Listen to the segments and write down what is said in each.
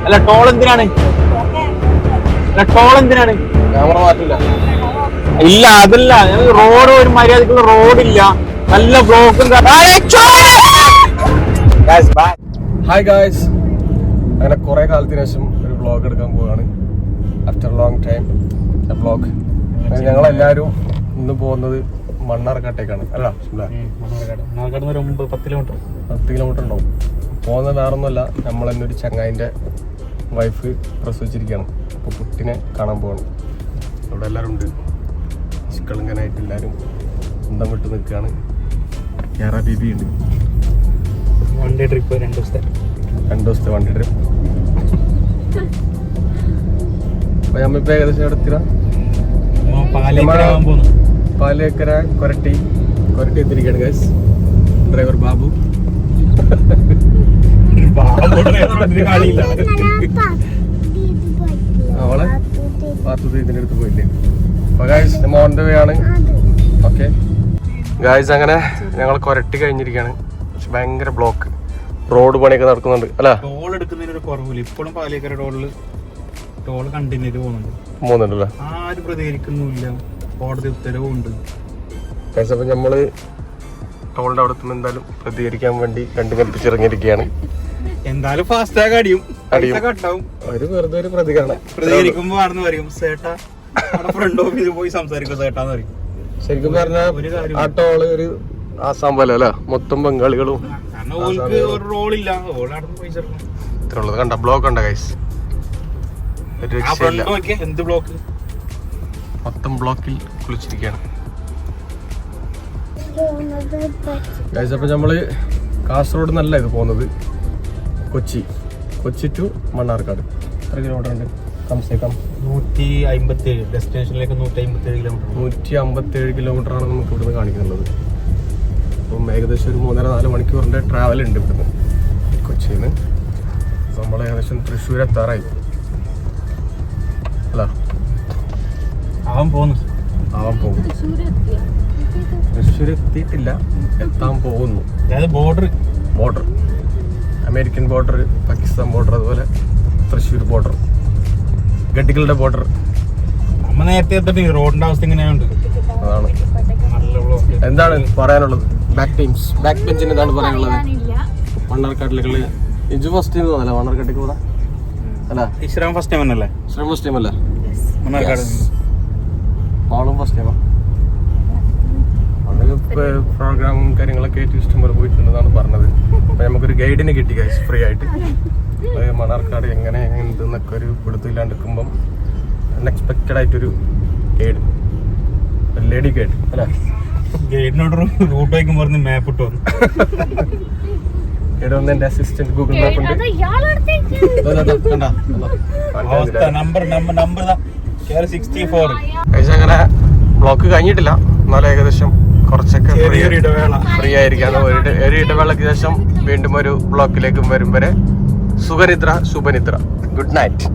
അല്ല ടോൾ എന്തിനാണ്? ടോൾ എന്തിനാണ്? ക്യാമറ മാറ്റില്ല. ഇല്ല അതല്ല, റോഡ് ഒരു മര്യാദക്കുള്ള റോഡില്ല, നല്ല ബ്ലോക്കും. ഹായ് ഗായ്സ്, അങ്ങനെ കുറെ കാലത്തിന് ശേഷം ഒരു വ്ളോഗ് എടുക്കാൻ പോവുകയാണ്. After long time vlog. ഞങ്ങളെല്ലാവരും ഇന്ന് പോകുന്നത് മണ്ണാർക്കാട്ടേക്കാണ്. അല്ല 10 കിലോമീറ്റർ ഉണ്ടാവും. പോകുന്നത് വേറൊന്നുമല്ല, നമ്മൾ തന്നെ ഒരു ചങ്ങായിൻ്റെ വൈഫ് പ്രസവിച്ചിരിക്കുകയാണ്. അപ്പോൾ കുട്ടിനെ കാണാൻ പോവാണ്. അവിടെ എല്ലാവരും ഉണ്ട്, ചിക്കളിങ്ങനായിട്ട് എല്ലാവരും സ്വന്തം വിട്ട് നിൽക്കുകയാണ്. കേരള ബീബി ഉണ്ട്. 1 ഡേ ട്രിപ്പ്, 2 ദിവസത്തെ 1 ഡേ ട്രിപ്പ്. അപ്പൊ നമ്മിപ്പോ ഏകദേശം എടുത്തിര പാലേക്കര കൊരട്ടി എത്തിരിക്കുകയാണ് ഗൈസ്. ഡ്രൈവർ ബാബു. അവളെ പാത്തു ഇതിന്റെ അടുത്ത് പോയില്ലേ. അപ്പൊ ഗൈസ് നമ്മ ഓൺ ദ വേ ആണ്. ഓക്കെ ഗൈസ്, അങ്ങനെ ഞങ്ങൾ കൊരട്ടി കഴിഞ്ഞിരിക്കുകയാണ്. പക്ഷെ ഭയങ്കര ബ്ലോക്ക്, റോഡ് പണിയൊക്കെ നടക്കുന്നുണ്ട്. അല്ല ടോൾ എടുക്കുന്നതിനൊരു കുറവില്ല. ഇപ്പോഴും പാലേക്കര ടോൾ കണ്ടിന്യൂ പോകുന്നുണ്ടല്ലോ, ആരും പ്രതികരിക്കുന്നില്ല, കോടതി ഉത്തരവും ഉണ്ട്. ഗൈസ് അപ്പൊ നമ്മള് ടോളിന്റെ അവിടെ എത്തുമ്പോൾ എന്തായാലും പ്രതികരിക്കാൻ വേണ്ടി രണ്ടു കൽപ്പിച്ചിറങ്ങിയിരിക്കുകയാണ്. എന്തായാലും ഫാസ്റ്റാഗ് അടിയും കട്ടാവും. ഒരു വെറുതെ ഒരു പ്രതികരിക്കുമ്പോ ആണെന്ന് പറയും സേട്ടാ, ഫ്രണ്ട് ഓഫീസിൽ പോയി സംസാരിക്കും സേട്ടാന്ന് പറയും. ശരിക്കും പറഞ്ഞാൽ ആ ടോള് ഒരു ആസാം പോലെ അല്ല, മൊത്തം ബംഗാളികളും. ഒരു റോളില്ല, ഇത്രയുള്ളത് കണ്ട ബ്ലോക്ക് ഉണ്ട് ഗൈസ്. എന്ത് ബ്ലോക്ക്, മൊത്തം ബ്ലോക്കിൽ കുളിച്ചിരിക്കുകയാണ് ഗൈസ്. അപ്പൊ നമ്മള് കാസർഗോഡ് നിന്നല്ല ഇത് പോകുന്നത്, കൊച്ചി ടു മണ്ണാർക്കാട്. എത്ര കിലോമീറ്റർ ഉണ്ട്? കംസേക്കം 157. ഡെസ്റ്റിനേഷനിലേക്ക് 157 കിലോമീറ്റർ. 157 കിലോമീറ്റർ ആണ് നമുക്ക് ഇവിടുന്ന് കാണിക്കുന്നത്. അപ്പം ഏകദേശം ഒരു 3.5-4 മണിക്കൂറിന്റെ ട്രാവൽ ഉണ്ട് ഇവിടുന്ന് കൊച്ചിയിൽ നിന്ന്. നമ്മൾ ഏകദേശം തൃശ്ശൂർ എത്താറായി. അല്ല അവൻ പോകും. തൃശ്ശൂർ എത്തിയിട്ടില്ല, എത്താൻ പോകുന്നു. അതായത് border American border, Pakistan border, അതുപോലെ തൃശ്ശൂർ ബോർഡർ, ഗഡികളുടെ ബോർഡർ. നമ്മ നേരത്തെ എത്തിട്ട് റോഡിന്റെ അവസ്ഥ ഇങ്ങനെയുണ്ട്. അതാണ്. എന്താണ് പറയാനുള്ളത്? ബാക്ക് ബെഞ്ചിന് എന്താണ് പറയാനുള്ളത്? മണ്ണാർക്കാട്ടിലേക്കുള്ള ഇജു ഫസ്റ്റ് ടൈം തോന്നല്ലേ മണ്ണാർക്കാട്ടേക്ക് പോകാൻ? അല്ല ഇശ്രാം ഫസ്റ്റ് ടൈം അല്ലേ? ഫസ്റ്റ് ടൈം അല്ല, മണ്ണാർക്കാട് മോളും ഫസ്റ്റ് ടൈമാ. പ്രോഗ്രാമും കാര്യങ്ങളൊക്കെ ഏറ്റവും ഇഷ്ടംപോലെ പോയിട്ടുണ്ടെന്നാണ് പറഞ്ഞത്. അപ്പൊ നമുക്കൊരു ഗൈഡിനെ കിട്ടി ഗൈസ്, ഫ്രീ ആയിട്ട്. മണ്ണാർക്കാട് എങ്ങനെ എന്തെന്നൊക്കെ ഒരു പിടുത്തില്ലാണ്ടിരിക്കുമ്പം അൺഎക്സ്പെക്റ്റഡ് ആയിട്ടൊരു ഗൈഡ്, ലേഡി ഗൈഡ് അല്ലേ. ഗൈഡിനോട് റൂട്ട് വയ്ക്കുമ്പോൾ മാപ്പ് ഇട്ടു വന്നു. ഇവിടെ വന്ന് എന്റെ അസിസ്റ്റന്റ് ഗൂഗിൾ മാപ്പ് ഉണ്ട്. അങ്ങനെ ബ്ലോക്ക് കഴിഞ്ഞിട്ടില്ല, എന്നാലും ഏകദേശം കുറച്ചൊക്കെ ഫ്രീ ആയിരിക്കാം. ഒരു ഇടവേളയ്ക്ക് ശേഷം വീണ്ടും ഒരു ബ്ലോക്കിലേക്ക് വരും വരെ ശുഭനിദ്ര, ഗുഡ് നൈറ്റ്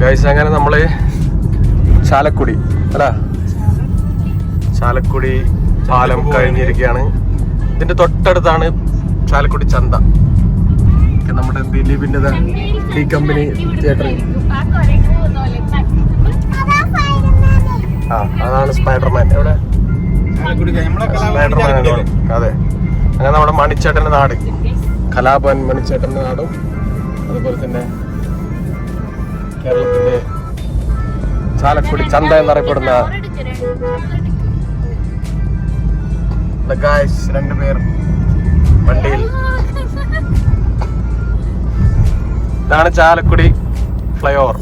ഗൈസ്. അങ്ങനെ നമ്മള് ചാലക്കുടി പാലം കഴിഞ്ഞിരിക്കുകയാണ്. ഇതിന്റെ തൊട്ടടുത്താണ് ചാലക്കുടി ചന്ത, നമ്മുടെ ദിലീപിന്റെ ഡി കമ്പനി തിയേറ്റർ. അതാണ് സ്പൈഡർമാൻ. എവിടെ സ്പൈഡർമാൻ? അതെ. അങ്ങനെ നമ്മുടെ മണിച്ചേട്ടന്റെ നാട്, കലാഭവൻ മണിച്ചേട്ടന്റെ നാടും, അതുപോലെ തന്നെ കേരളത്തിന്റെ ചാലക്കുടി ചന്ത എന്നറിയപ്പെടുന്ന ഗായ്സ് 2 പേർ വണ്ടിയിൽ. ഇതാണ് ചാലക്കുടി ഫ്ലൈ ഓവർ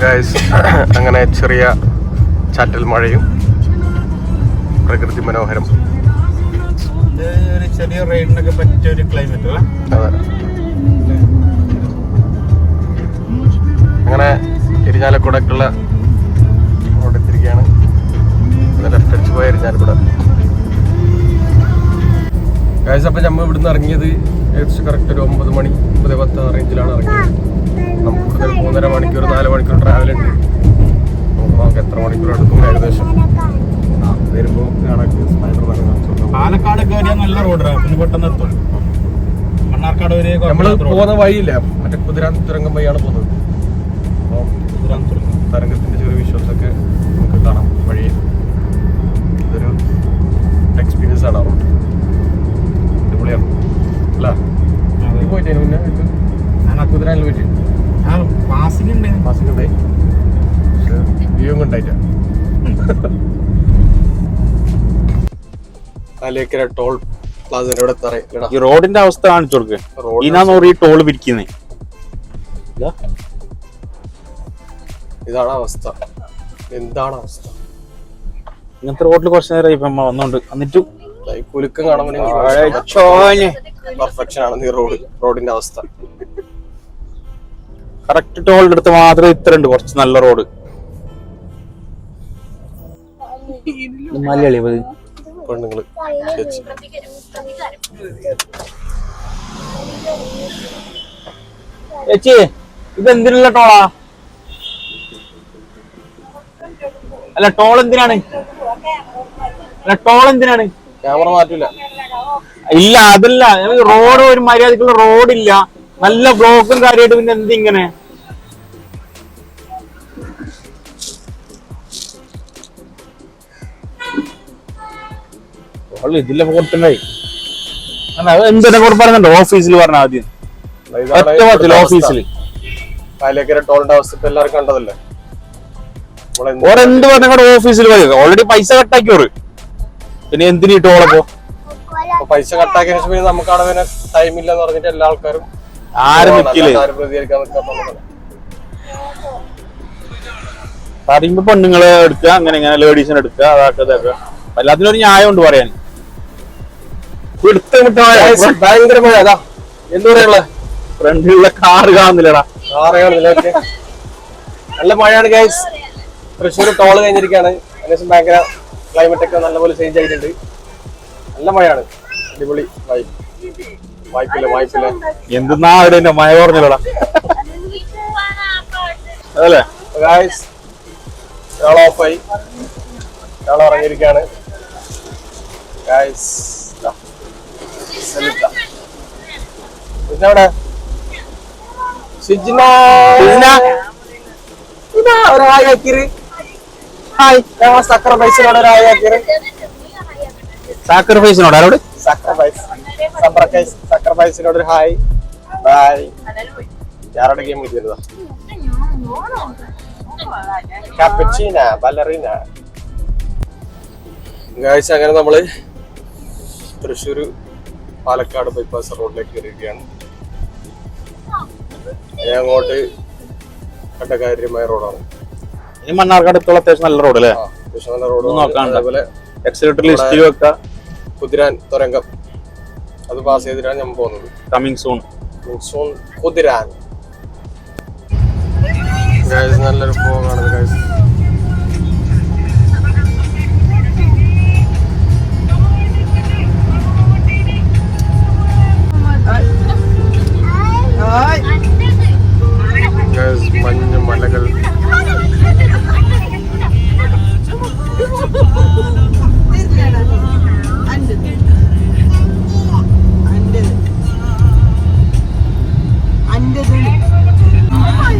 ഗായ്സ്. അങ്ങനെ ചെറിയ ചാറ്റൽ മഴയും പ്രകൃതി മനോഹരം. ചെറിയ റൈഡിനൊക്കെ പറ്റിയ ഒരു ക്ലൈമറ്റ്. അതെ. അങ്ങനെ ഇരിഞ്ഞാലക്കുടക്കുള്ള റോഡ് എത്തിരിക്കുകയാണ്. ലെഫ്റ്റ് അടിച്ച് പോയ ഇരിഞ്ഞാലക്കുട ഗൈസ്. അപ്പം നമ്മൾ ഇവിടുന്ന് ഇറങ്ങിയത് ഏകദേശം കറക്റ്റ് ഒരു 9 മണി 9:10 റേഞ്ചിലാണ് ഇറങ്ങിയത്. നമുക്ക് കൂടുതൽ 3.5 മണിക്കൂർ 4 മണിക്കൂർ ട്രാവൽ ഉണ്ട്. നമുക്ക് എത്ര മണിക്കൂർ എടുക്കും ഏകദേശം. വരുമ്പോൾ കാണാൻ സ്പൈഡർമാൻ കാണിച്ചു കൊടുക്കാം. പാലക്കാട് കയറിയാൽ നല്ല റോഡാണ്, പിന്നെ പെട്ടെന്ന് എത്തും. മണ്ണാർക്കാട് വരെ നമ്മള് പോകുന്ന വഴിയില്ല, മറ്റേ കുതിരാൻ തുരങ്കം വഴിയാണ് പോകുന്നത്. തരംഗത്തിന്റെ ചെറിയ വിഷ്വൽസ് ഒക്കെ നമുക്ക് കാണാം വഴി. ഇതൊരു എക്സ്പീരിയൻസ് ആണ് റോഡ്, അടിപൊളിയാണ് അല്ല. പോയിട്ട് പിന്നെ ഞാൻ ആ കുതിരാനിൽ പോയിട്ട് പാസിംഗ് ഉണ്ടായി, പക്ഷെ വ്യൂ ഉണ്ടായിട്ട. അലേക്കര ടോൾ പ്ലാസയുടെ ഇവിടെ എത്താറ. ഈ റോഡിന്റെ അവസ്ഥ കാണിച്ചു കൊടുക്കുക. ഈ ടോൾ പിരിക്കുന്നേ, ഇതാണ് അവസ്ഥ. എന്താണ് അവസ്ഥ? ഇങ്ങനത്തെ റോഡിൽ കുറച്ച് നേരം ഇപ്പൊ വന്നോണ്ട് എന്നിട്ട് കുലുക്കം കാണാൻ പെർഫെക്ഷൻ ആണ് ഈ റോഡിന്റെ അവസ്ഥ. കറക്റ്റ് ടോളിന്റെ അടുത്ത് മാത്രമേ ഇത്ര ഉണ്ട് കുറച്ച് നല്ല റോഡ്. മലയാളി പെണ്ണുങ്ങള് ചേച്ചി ഇതെന്തിനുള്ള ടോളാ? അല്ല ടോൾ എന്തിനാണ്? ക്യാമറ മാറ്റൂല. ഇല്ല അതല്ല, റോഡ് ഒരു മര്യാദക്കുള്ള റോഡില്ല, നല്ല ബ്ലോക്കും കാര്യമായിട്ട്. പിന്നെ എന്തിങ്ങനെ? ഇതിലെ പോട്ടുണ്ടായി എന്തിനെ കൂടെ പറയുന്നുണ്ടോ? ഓഫീസിൽ പറഞ്ഞ ആദ്യം ഓഫീസിൽ ടോളിന്റെ അവസ്ഥ ഇപ്പൊ എല്ലാവരും കണ്ടതല്ലേ. ഓരെന്ത് പറഞ്ഞ ഓഫീസിൽ പറയുക, ഓൾറെഡി പൈസ കട്ടാക്കിയോറ്. പിന്നെ എന്തിനീ ടോളപ്പോ? പൈസ കട്ടാക്കിയ ശേഷം പിന്നെ നമുക്ക് അവിടെ ടൈം ഇല്ലെന്ന് പറഞ്ഞിട്ട് എല്ലാ ആൾക്കാരും ആരും പ്രതികരിക്കാൻ പറയുമ്പോ പെണ്ണുങ്ങളെ എടുക്കുക, അങ്ങനെ ഇങ്ങനെ ലേഡീസിനെ എടുക്കുക, അതാക്കുക. എല്ലാത്തിനും ഒരു ന്യായം ഉണ്ട് പറയാൻ. ഭയങ്കര മഴ. അതാ എന്ത് പറയാനുള്ള ഫ്രണ്ടിലുള്ള കാറ് കാണുന്നില്ലടാ, നല്ല മഴയാണ് ഗൈസ്. തൃശ്ശൂർ ടോള് കഴിഞ്ഞിരിക്കുകയാണ്. ഏകദേശം ഭയങ്കര ക്ലൈമറ്റ് ഒക്കെ നല്ലപോലെ ചേഞ്ച് ആയിട്ടുണ്ട്. നല്ല മഴയാണ്, അടിപൊളി വായ്പില്ല. എന്തെന്നാ അവിടെ മഴ പറഞ്ഞില്ലടാ അതല്ലേ ഗൈസ്. ഒരാൾ ഓഫായി, ഒരാൾ ഇറങ്ങിയിരിക്കുകയാണ് ഗൈസ്. പിന്നെ അവിടെ സാക്രിഫൈസിനോട് ആരോട്? സാക്രിഫൈസിനോട് ഒരു ഹായ് ബൈ. ഞാനവിടെ ഗെയിം കിട്ടിയതാ. കാപ്പച്ചീന ബലറീന. ഗൈസ് അങ്ങനെ നമ്മള് തൃശ്ശൂർ പാലക്കാട് ബൈപ്പാസ് റോഡിലേക്ക് കയറിയിരിക്കുകയാണ്. അങ്ങോട്ട് കണ്ടകാര്യമായ റോഡാണ്. ഇനി മണ്ണാർക്കാട് എത്തുള്ള അത്യാവശ്യം നല്ല റോഡ് അല്ലേ? അത്യാവശ്യം നല്ല റോഡ്. അതേപോലെ ലിസ്റ്റിൽ വെക്കാം. കുതിരാൻ തുരങ്കം അത് പാസ് ചെയ്തിട്ടാണ് ഞാൻ പോകുന്നത്. Coming soon Kuthiran. നല്ലൊരു പോകാണ് ഗൈസ്. മഞ്ഞ മലകൾ.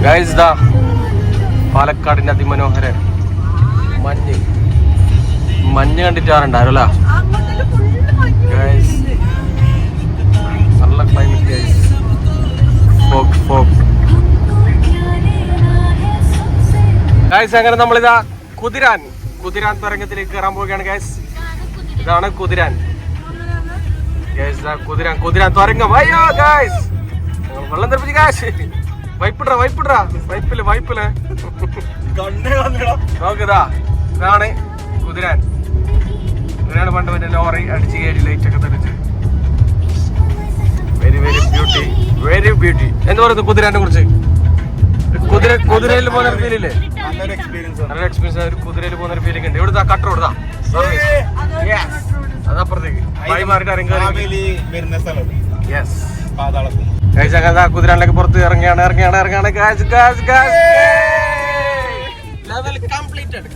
ഗൈസ് ദാ പാലക്കാടിന്റെ അതിമനോഹര മഞ്ഞ് കണ്ടിട്ടാറുണ്ടായിരുന്നല്ലോ ഗൈസ്. നല്ല ക്ലൈമറ്റ് ഗൈസ്. Fog guys. അങ്ങനെ നമ്മളിതാ കുതിരാൻ തുരങ്കത്തിലേക്ക് കയറാൻ പോവുകയാണ് ഗൈസ്. ഇതാണ് കുതിരാൻ ഗൈസ്. കുതിരാൻ തുരങ്കം. അയ്യോ ഗൈസ്, വെള്ളം തെറിപ്പിച്ച് ഗൈസ്. വൈപ്പിട വൈപ്പില് നോക്കിതാ. ഇതാണ് കുതിരാൻ. ഇവിടെയാണ് പണ്ട് മറ്റേ ലോറി അടിച്ച് കയറി ലൈറ്റ് ഒക്കെ തെളിച്ച്. Very beauty. എന്ത് പറയുന്നു കുതിരാനെ കുറിച്ച്? കുതിരയിൽ പോകുന്ന ഫീൽ ഇല്ലേ? നല്ലൊരു എക്സ്പീരിയൻസ്. ഒരു കുതിരയിൽ പോകുന്ന ഒരു ഫീലിംഗ് ഉണ്ട്. ഇവിടുത്തെ കട്ടർ ഇവിടുതാ അതപ്പുറത്തേക്ക് വഴി മാറിട്ട് ഇറങ്ങി. കുതിരാനിലേക്ക് പുറത്ത് ഇറങ്ങിയാണ്. Level completed.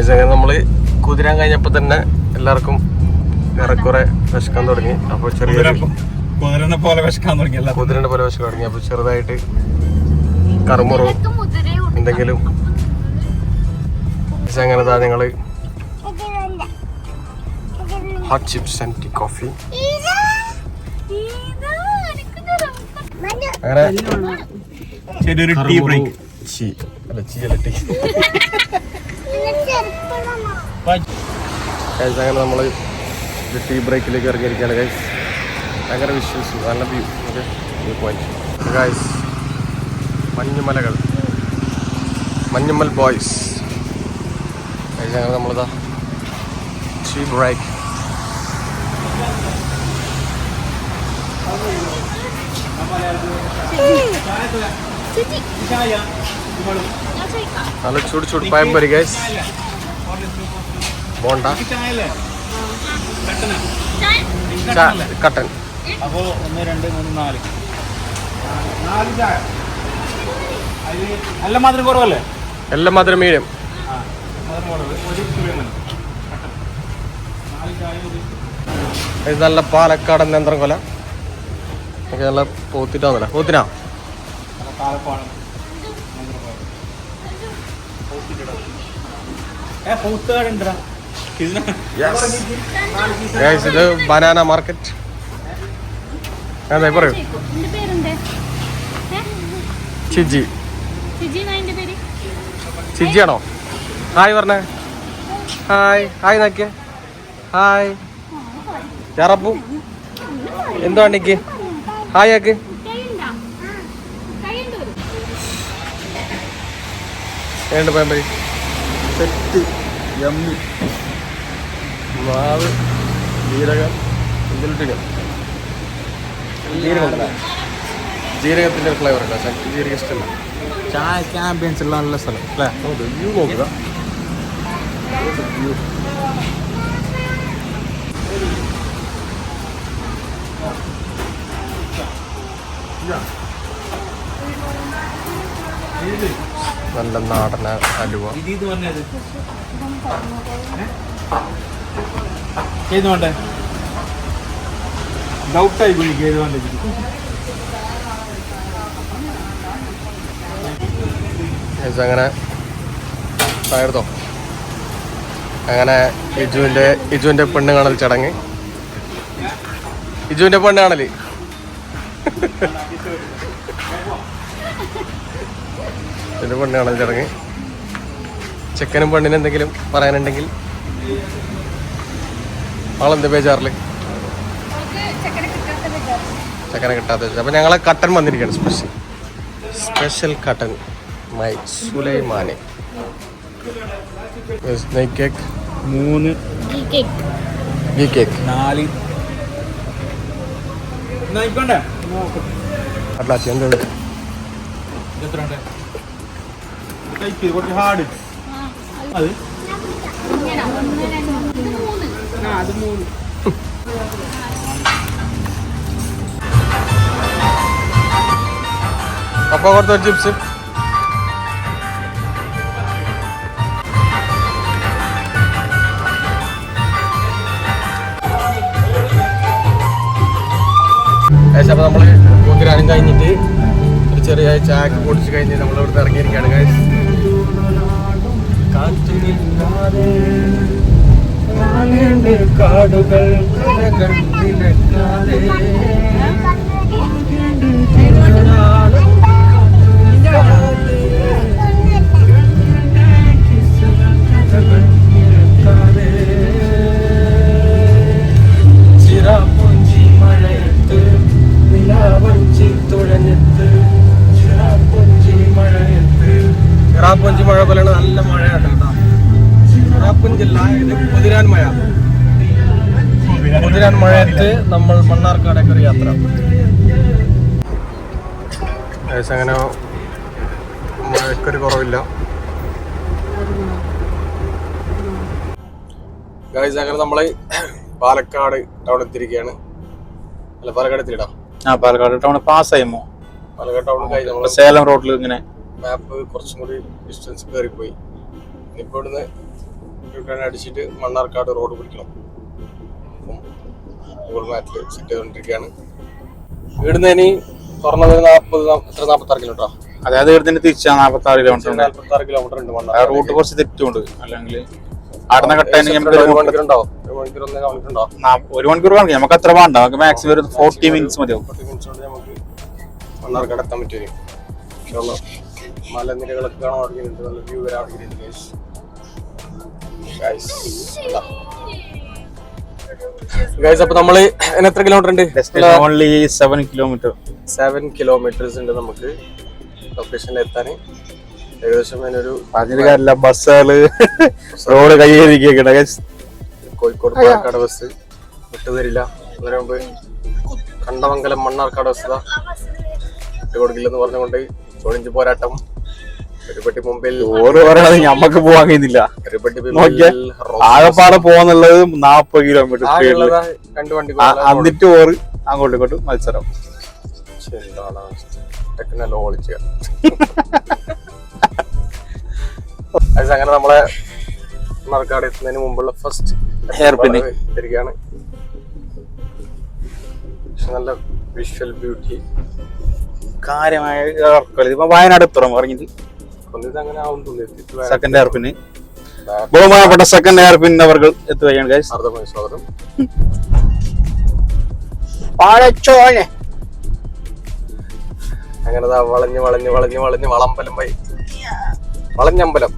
അങ്ങനെ നമ്മള് കുതിരാൻ കഴിഞ്ഞപ്പോ തന്നെ എല്ലാവർക്കും ഏറെക്കുറെ വിശക്കാൻ തുടങ്ങി. അപ്പൊ കുതിരനെ പോലെ വിശക്കാൻ തുടങ്ങി. അപ്പൊ ചെറുതായിട്ട് കറുമുറു എന്തെങ്കിലും അങ്ങനെ ഞങ്ങള് hot chips and tea coffee അങ്ങനെ ചെറിയൊരു ടീ ബ്രേക്ക്. അങ്ങനെ നമ്മള് ടീ ബ്രേക്കിലേക്ക് ഇറങ്ങിയിരിക്കുകയാണ് ഗൈസ്. ഭയങ്കര വിഷ്വൽസ്, നല്ല വ്യൂ പോയിന്റ് ഗൈസ്. മഞ്ഞുമലകൾ, മഞ്ഞുമൽ ബോയ്സ്. അങ്ങനെ നമ്മളിതാ ടീ ബ്രേക്ക്. നല്ല ചൂട് ചൂട് പഴംപൊരി ഗൈസ്, ബോണ്ട, കട്ടൻ. അപ്പോ 1 2 3 4 ചായ. നല്ല മധുരം കുറവല്ലേ? എല്ലാം മധുരം മീഡിയം. നല്ല പാലക്കാടൻ യന്ത്രം കൊല. നല്ല പോത്തിട്ടാന്നല്ല, പോത്തിനാ ഇത് ബനാന മാർക്കറ്റ്. അതെ പറയൂ. ചിജി, ചിജിയാണോ? ഹായ് പറഞ്ഞേ. ഹായ് ഹായ് നോക്കിയേ. ഹായ് ചറപ്പു. എന്തോ അണ്ണിക്ക് ഹായ് ആക്ക്. And pazhampori set. യമ്മി. മാവ്, ജീരകം, ഇതിലിട്ടില്ല ജീരകത്തിന്റെ ഫ്ലേവർ ഉണ്ടോ? എനിക്ക് ജീരകം ഇഷ്ടമല്ല. ചായക്ക് ആംബിയൻസ് ഉള്ള നല്ല സ്ഥലം അല്ലേ? വ്യൂ നോക്കുക. നല്ല നാടൻ അലുവ. ഡൗട്ടായി അങ്ങനെ തയ്യാറോ. അങ്ങനെ ഇജുവിന്റെ പെണ്ണ് കാണൽ ചടങ്ങ്. ഇജുവിന്റെ പെണ്ണ് കാണല്. ഇതിന്റെ പെണ്ണ് കാണൽ ചടങ്ങ്. ചെക്കനും പെണ്ണിനും എന്തെങ്കിലും പറയാനുണ്ടെങ്കിൽ ആളെന്താ ബേജാറില്? ചെക്കനെ കിട്ടാത്ത. അപ്പൊ ഞങ്ങളെ കട്ടൻ വന്നിരിക്കുകയാണ്. സ്പെഷ്യൽ കട്ടൻ മൈ സുലൈമാനി. നെയ് കേക്ക് 3, ഗീ കേക്ക് 4. അട്ലാച്ചി എന്താ കുറച്ച് ഹാർഡ്. അത് അപ്പൊ കുറച്ച് ചിപ്സ്. അപ്പൊ നമ്മള് കുതിരാനും കഴിഞ്ഞിട്ട് ഒരു ചെറിയ ചായക്ക് പൊടിച്ച് കഴിഞ്ഞ് നമ്മളിവിടുന്ന് ഇറങ്ങിയിരിക്കുകയാണ് ഗൈസ്. കാടുകൾ ചിറാപ്പുഞ്ചി മഴ പോലെയാണ്. നല്ല മഴയാണ് കേട്ടോ. ചിറാപ്പുഞ്ചില്ല, ഇത് കുതിരാൻ മഴ. കുതിരാൻ മഴയത്ത് നമ്മൾ മണ്ണാർക്കാടേക്ക് ഒരു യാത്ര. അങ്ങനെ മഴക്കൊരു കുറവില്ല ഗൈസ്. അങ്ങനെ നമ്മള് പാലക്കാട് ടൗൺ എത്തിയിരിക്കുകയാണ്. അല്ല, പാലക്കാട് എത്തിയിട്ടാ. പാലക്കാട് ടൗൺ പാസ്സായമോ? പാലക്കാട് ടൗൺ കഴിഞ്ഞ സേലം റോഡിൽ ഇങ്ങനെ മാപ്പ് കുറച്ചും കൂടി ഡിസ്റ്റൻസ് കയറിപ്പോയി. ഇനിയിപ്പോൾ ഇവിടുന്ന് യൂട്ടേൺ അടിച്ചിട്ട് മണ്ണാർക്കാട് റോഡ് പിടിക്കണം. അപ്പം ഗൂഗിൾ മാപ്പിൽ സെറ്റ് ചെയ്തുകൊണ്ടിരിക്കുകയാണ്. ഇവിടുന്ന് ഇനി തുറന്നത് 46 കിലോമീറ്റർ. അതായത് ഇവിടുന്ന് തിരിച്ചാ 46 കിലോമീറ്റർ. 46 കിലോമീറ്റർ ഉണ്ട് മണ്ണാർക്കാട്. റൂട്ട് കുറച്ച് തെറ്റുണ്ട്. അല്ലെങ്കിൽ ആടുന്ന കട്ട 1 മണിക്കൂർ ഉണ്ടാവും. 1 മണിക്കൂർ 1 മണിക്കൂർ ഉണ്ടാവും. 1 മണിക്കൂർ വേണം. നമുക്ക് അത്ര വേണ്ട. നമുക്ക് മാക്സിമം ഒരു 40 മിനിറ്റ്സ് മതിയാവും. 40 മിനിറ്റ്സ് കൊണ്ട് നമുക്ക് മണ്ണാർക്കാട് എത്താൻ പറ്റും. മലനിരകളൊക്കെ കാണാൻ തുടങ്ങിയിട്ടുണ്ട്. നല്ല വ്യൂ വരാൻ തുടങ്ങിയിട്ടുണ്ട്. ഗൈസ് അപ്പൊ നമ്മള് എത്ര കിലോമീറ്റർ ഉണ്ട്? Only 7 kilometre. 7 കിലോമീറ്റേഴ്സ് ഉണ്ട് നമുക്ക് ലൊക്കേഷനിൽ എത്താൻ. ഏകദേശം അതിനൊരു ബസ്സുകള് റോഡ് കൈയിരിക്കണ കോഴിക്കോട് പാലക്കാട് ബസ് വിട്ടുതരില്ല. അതിനു മുമ്പ് കണ്ടമംഗലം മണ്ണാർക്കാട് ബസ് വിട്ടുകൊടുക്കില്ലെന്ന് പറഞ്ഞുകൊണ്ട് ഒഴിഞ്ഞു പോരാട്ടം. ഒരുപെട്ടി മുമ്പിൽ ഞമ്മക്ക് പോവാൻ കഴിയുന്നില്ല. ഒരുപെട്ടി ആകപ്പാടെ പോവാന്നുള്ളത് 40 കിലോമീറ്റർ. 2 വണ്ടി എന്നിട്ട് ഓറ് അങ്ങോട്ടും ഇങ്ങോട്ടും മത്സരം. ടെക്നോളജി അങ്ങനെ നമ്മളെ മണ്ണാർക്കാട് എത്തുന്നതിന് മുമ്പുള്ള ഫസ്റ്റ് ഹെയർ പിൻ തിരികെയാണ്. നല്ല വിഷ്വൽ ബ്യൂട്ടി കാര്യമായ വയനാട് എത്തുറം പറഞ്ഞിട്ട് അങ്ങനെ ആവും തോന്നി. സെക്കൻഡ് ഹെയർ പിന് ബഹുമാനപ്പെട്ട സെക്കൻഡ് ഹെയർ പിൻ അവർ എത്തുകയാണ്. അർദ്ധമായി സ്വാഗതം. അങ്ങനെ വളഞ്ഞ് വളഞ്ഞ് വളഞ്ഞ് വളഞ്ഞ് വളമ്പലം പോയി. വളഞ്ഞമ്പലം.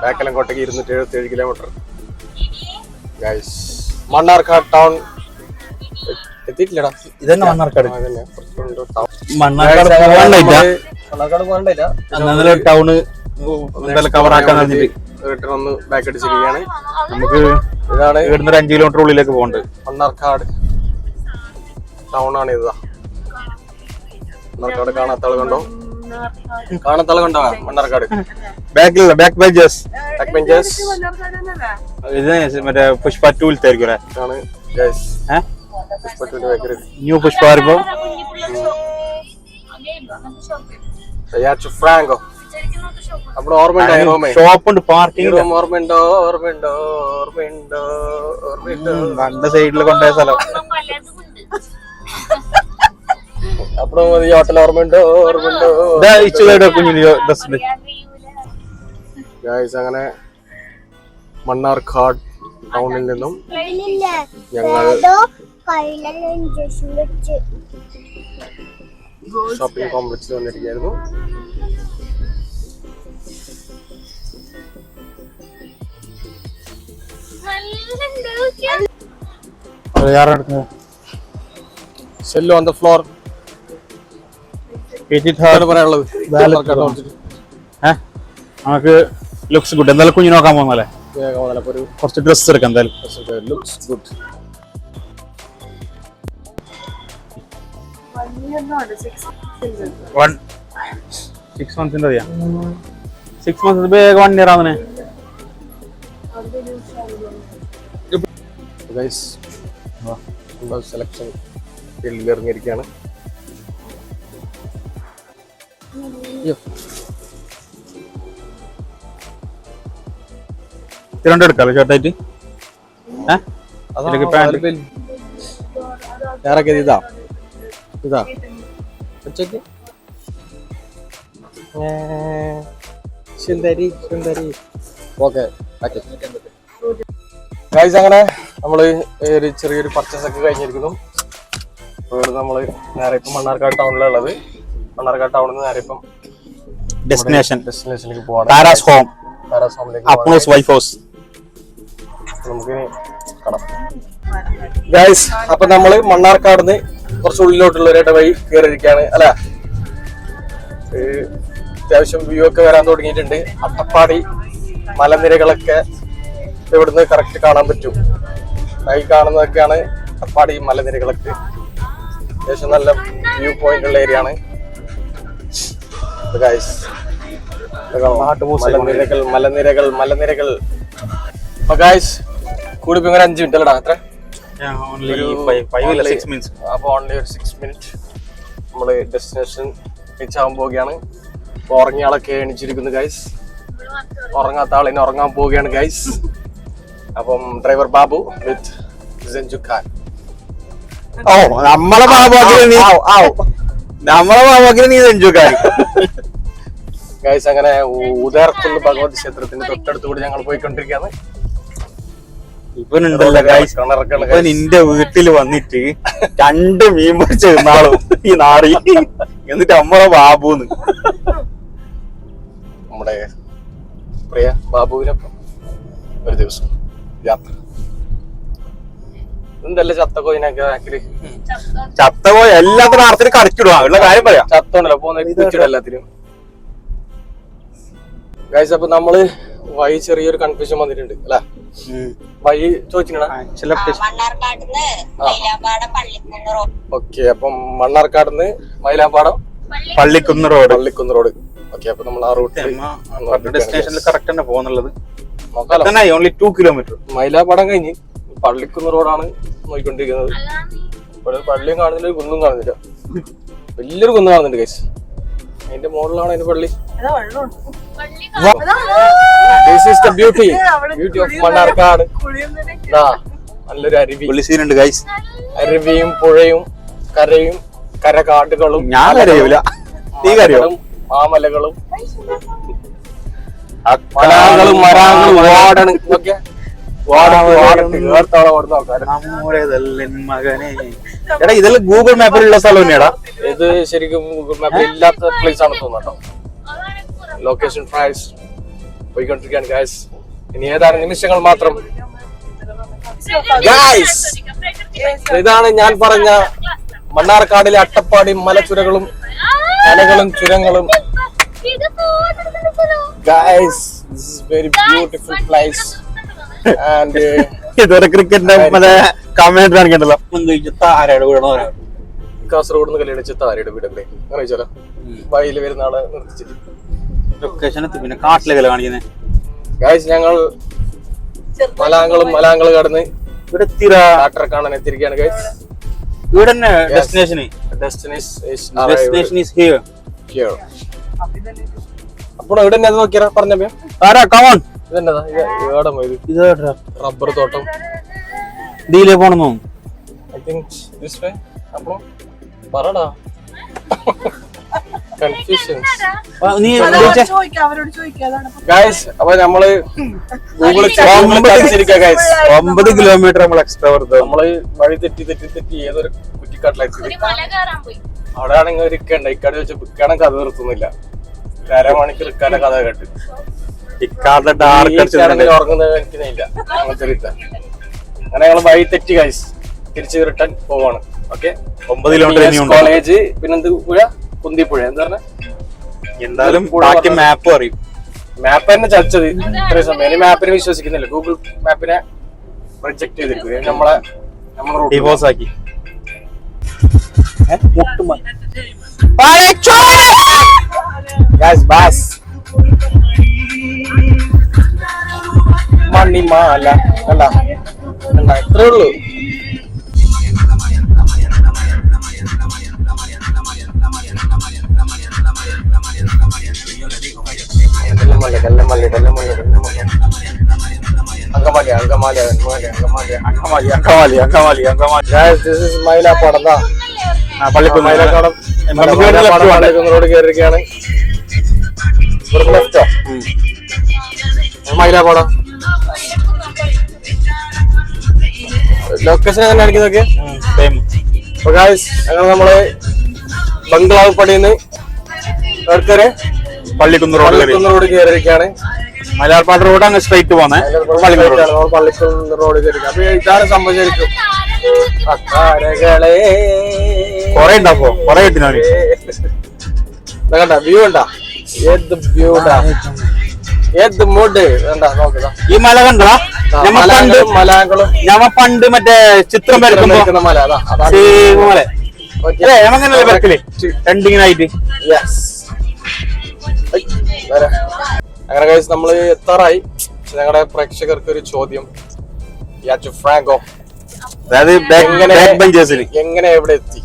ബാക്കെല്ലാം കോട്ടയ്ക്ക് 277 കിലോമീറ്റർ. മണ്ണാർക്കാട് ടൗൺ എത്തിയിട്ടില്ലടാ. ഇതന്നെ മണ്ണാർക്കാട്. മണ്ണാർക്കാട് പോകണ്ടില്ല. ടൗണ് കവർ ആക്കാൻ റിട്ടേൺ ഒന്ന് ബാക്ക് അടിച്ചിരിക്കുകയാണ്. നമുക്ക് ഇതാണ് ഇവിടുന്ന് 5 കിലോമീറ്റർ ഉള്ളിലേക്ക് പോകണ്ട്. മണ്ണാർക്കാട് ടൗൺ ആണ്. ഇതാ മണ്ണാർക്കാട്. കാണാത്ത ആൾ കണ്ടോ? കാണാത്ത ആൾ കണ്ടോ മണ്ണാർക്കാട്? ബാക്കിലുള്ള ബാക്ക് ബെഞ്ചേഴ്സ് ഇത് മറ്റേ പുഷ്പ 2 ആണ്. ന്യൂ പുഷ്പ പറയുമ്പോ ഫ്രാങ്കോ നമ്മുടെ ഓർമ്മയുണ്ടോ? ഷോപ്പുണ്ട്, പാർക്കിംഗ് ഓർമ്മയുണ്ടോ? ഓർമ്മയുണ്ടോ? ഓർമ്മയുണ്ടോ? ഓർമ്മയുണ്ടോ? രണ്ട് സൈഡിൽ കൊണ്ടുപോയ സ്ഥലം. അപ്പുറം മതി ഹോട്ടൽ. ഓർമ്മയുണ്ടോ? ഓർമ്മയുണ്ടോ? അങ്ങനെ മണ്ണാർക്കാട് ടൗണിൽ നിന്നും ഞങ്ങൾ ഷോപ്പിംഗ് കോംപ്ലക്സിൽ വന്നിരിക്കുകയായിരുന്നു. Cello on the floor. പറയാനുള്ളത് നമുക്ക് ലുക്സ് ഗുഡ്. എന്തായാലും കുഞ്ഞു നോക്കാൻ പോകുന്നല്ലേ, കുറച്ച് ഡ്രസ് എടുക്കാം. എന്തായാലും ലുക്സ് ഗുഡ്. 6 months 6 months ಬೇಗ 1 year ಆವನೆ. ഗൈസ് സെലക്ഷൻ ഫീൽഡിൽ ഇറങ്ങിയിരിക്കുകയാണ്. തിരണ്ട് എടുക്കാലോ ഷർട്ടായിട്ട്. ഞാനൊക്കെ ഇതാ ഇതാ സുന്ദരി സുന്ദരി. ഓക്കെ ഗൈസ് അങ്ങനെ നമ്മള് ഒരു ചെറിയൊരു പർച്ചേസ് ഒക്കെ കഴിഞ്ഞിരിക്കുന്നു. ഇവിടെ നമ്മള് നേരെ ഇപ്പം മണ്ണാർക്കാട് ടൗണിലുള്ളത്. മണ്ണാർക്കാട് ടൗണിൽ നിന്ന് നേരെ ഇപ്പം ഡെസ്റ്റിനേഷനിലേക്ക് പോവാണ്. താരാസ് ഹോം, താരാസ് ഹോമിലേക്ക് അപ്നോസ് വൈഫ് ഹൗസ്. നമുക്ക് കാണാം ഗൈസ്. അപ്പൊ നമ്മള് മണ്ണാർക്കാട് കുറച്ച് ഉള്ളിലോട്ടുള്ള ഒരു ഇടവഴി കയറിയിരിക്കുകയാണ് അല്ലെ. അത്യാവശ്യം വ്യൂ ഒക്കെ വരാൻ തുടങ്ങിയിട്ടുണ്ട്. അട്ടപ്പാടി മലനിരകളൊക്കെ ഇവിടുന്ന് കറക്റ്റ് കാണാൻ പറ്റും. ഈ കാണുന്നതൊക്കെയാണ് അട്ടപ്പാടി മലനിരകളൊക്കെ. അത്യാവശ്യം നല്ല വ്യൂ പോയിന്റ് ഉള്ള ഏരിയ ആണ് ഗൈസ്. മലനിരകൾ മലനിരകൾ മലനിരകൾ. അപ്പൊ ഗൈസ് കൂടിപ്പോ 5 മിനിറ്റ് അല്ലടാ. എത്ര അപ്പൊ ഓൺലി ഒരു 6 മിനിറ്റ് നമ്മള് ഡെസ്റ്റിനേഷൻ റീച്ച് ആവാൻ പോവുകയാണ്. ഉറങ്ങിയ ആളൊക്കെ എണീച്ചിരിക്കുന്നു ഗൈസ്, ഉറങ്ങാത്ത ആളിനെ ഉറങ്ങാൻ പോവുകയാണ് ഗൈസ്. അപ്പം ഡ്രൈവർ ബാബു വിത്ത് സെഞ്ചു ഖാൻ. നമ്മളെ ബാബുവിന് നീ സെഞ്ചു ഖാൻ. ഗൈസ് അങ്ങനെ ഉദയർക്കുള്ള ഭഗവതി ക്ഷേത്രത്തിന്റെ തൊട്ടടുത്ത് കൂടി ഞങ്ങൾ പോയിക്കൊണ്ടിരിക്കുകയാണ്. നിന്റെ വീട്ടിൽ വന്നിട്ട് 2 മീൻ പൊരിച്ച നാളും ഈ നാറി, എന്നിട്ട് നമ്മളെ ബാബുന്ന് നമ്മുടെ പ്രിയ ബാബുവിനൊപ്പം ഒരു ദിവസം യാത്ര. എന്തല്ലേ ചത്തക്കോയിനൊക്കെ ചത്തകോ എല്ലാത്തിനും അർത്ഥത്തിൽ കറക്കിടുക ഉള്ള കാര്യം പറയാം. ചത്തോണ്ടല്ലോ പോകുന്ന എല്ലാത്തിനും. ഗൈസ് അപ്പൊ നമ്മള് വഴി ചെറിയൊരു കൺഫ്യൂഷൻ വന്നിട്ടുണ്ട് അല്ലെ? വഴി ചോദിച്ചിട്ടാ. ഓക്കെ, അപ്പം മണ്ണാർക്കാടുന്ന് മൈലാമ്പാടം പള്ളിക്കുന്ന് റോഡ്. ഓക്കെ, അപ്പൊ നമ്മൾ ആ റൂട്ട് ഡെസ്റ്റിനേഷനിൽ കറക്റ്റ് തന്നെ പോകുന്നുള്ളത്. നോക്കാം. Only 2 kilometre. മൈലാമ്പാടം കഴിഞ്ഞ് പള്ളിക്കുന്ന് റോഡാണ് നോക്കിക്കൊണ്ടിരിക്കുന്നത്. പള്ളിയും കാണുന്നില്ല, ഒരു കുന്നും കാണുന്നില്ല. വലിയൊരു കുന്ന് കാണുന്നുണ്ട് ഗൈസ്. അതിന്റെ മുകളിലാണ് അതിന്റെ പള്ളി. This is the beauty of Mannarkkad. നല്ലൊരു അരുവിയുണ്ട് ഗൈസ്. അരുവിയും പുഴയും കരയും കരകാടുകളും മാമലകളും മലകളും മരങ്ങളും ഓടണം ഇതൊക്കെ. എടാ ഇതെല്ലാം ഗൂഗിൾ മാപ്പിലുള്ള സ്ഥലം തന്നെയാടാ. ഇത് ശരിക്കും ഗൂഗിൾ മാപ്പിൽ ഇല്ലാത്ത പ്ലേസ് ആണ് തോന്നുന്നു. ലൊക്കേഷൻ പ്രൈസ് പോയിക്കൊണ്ടിരിക്കുകയാണ് ഗൈസ്. ഇനി ഏതാനും നിമിഷങ്ങൾ മാത്രം. ഇതാണ് ഞാൻ പറഞ്ഞ മണ്ണാർക്കാടിലെ അട്ടപ്പാടി മലച്ചുരകളും മലകളും ചുരങ്ങളും. Guys this is very beautiful place. And ഇതൊരു ക്രിക്കറ്റിന്റെ കമന്റ് കാണിക്കണ്ടല്ലോ. കാസർഗോഡ് നിന്ന് കല്യാണിച്ച താരയുടെ വീടല്ലേ അങ്ങനെ ചോദിച്ചാലോ. വഴിയിൽ വരുന്ന ആളെ നിർത്തിച്ചിട്ട് ലൊക്കേഷൻ പിന്നെ കാട്ടിലേക്കല്ല കാണിക്കുന്നത്. ഗൈസ് ഞങ്ങൾ മലാങ്കൾ കടന്ന് ഇവിടെ കാട്ടറെ കാണാൻ എത്തിയിരിക്കുകയാണ് ഗൈസ്. ഇവിടെ ഡെസ്റ്റിനേഷൻ ഈസ് ഹിയർ. അപ്പോൾ ഇവിടെ തന്നെ നോക്കിയാ പറഞ്ഞോ. ഇതെന്നതാ റബ്ബർ തോട്ടം. ഇതിലേ പോണെന്നോ? I think this way. അപ്പോൾ പറടാ ഗൈസ്. അപ്പൊ നമ്മള് ഗൂഗിള് 9 കിലോമീറ്റർ നമ്മൾ എക്സ്ട്രാ കൊടുത്തു. നമ്മള് വഴി തെറ്റി ഏതൊരു കുറ്റിക്കാട്ടിലെത്തി. അവിടെ ആണെങ്കിൽ ഒരു ഇക്കാട് വെച്ച് ഇക്കാണെ കഥ നിർത്തുന്നില്ല. 1.5 മണിക്കൂർ ഇക്കാന്റെ കഥ കേട്ട് ഉറങ്ങുന്നത് എനിക്കില്ല. അങ്ങനത്തെ ഒരു അങ്ങനെ ഞങ്ങള് വഴി തെറ്റി ഗൈസ് തിരിച്ച് റിട്ടേൺ പോവാണ്. Okay, 9 kilometre college. പിന്നെന്ത് പുഴ? കുന്തിപ്പുഴ. എന്താ പറഞ്ഞ എന്തായാലും മാപ്പ് അറിയും. മാപ്പ് തന്നെ ചതിച്ചത് ഇത്രയും സമയം. ഇനി മാപ്പിനെ വിശ്വസിക്കുന്നില്ല. ഗൂഗിൾ മാപ്പിനെ റിജക്ട് ചെയ്തിരിക്കും. നമ്മളെ ഡിവോഴ്സ് ആക്കി. മണിമാല കണ്ട ഇത്രേ ഉള്ളൂ. മൈലാപ്പാടം റോഡ് കയറിയിരിക്കുകയാണ്. മൈലാപ്പാടം ലൊക്കേഷൻ എങ്ങനെ കാണിക്കുന്നതൊക്കെ. നമ്മള് ബംഗ്ലാവ് പടിന്ന് പള്ളിക്കുന്ന് റോഡ് കയറിയിരിക്കുകയാണ്. മലയാർപ്പാട് റോഡ് അങ്ങ് സ്ട്രൈറ്റ് പോന്നെ. പള്ളിക്കുന്ന് റോഡ് കയറി. അപ്പൊ ഇതാണ് സംഭവിച്ചിരിക്കും. കൊറേ ഉണ്ടാവോ? കൊറേ കിട്ടിനാണ് കണ്ട വ്യൂ ഉണ്ടാ. ഏത് വ്യൂ ഉണ്ടാ, ഏത് മൂഡ് കണ്ടാ നോക്കുക. ഈ മല കണ്ടാ മലകളും ഞമ്മ പണ്ട് മറ്റേ ചിത്രം വരയ്ക്കുന്ന മല. മല രണ്ടിങ്ങനായിട്ട്. അങ്ങനെ കഴിച്ച് നമ്മള് എത്താറായി. ഞങ്ങളുടെ പ്രേക്ഷകർക്ക് ഒരു ചോദ്യം. ഫ്രാങ്കോ അതായത് ബാക്ക് ബെഞ്ചേഴ്സിന് എങ്ങനെ എവിടെ എത്തി?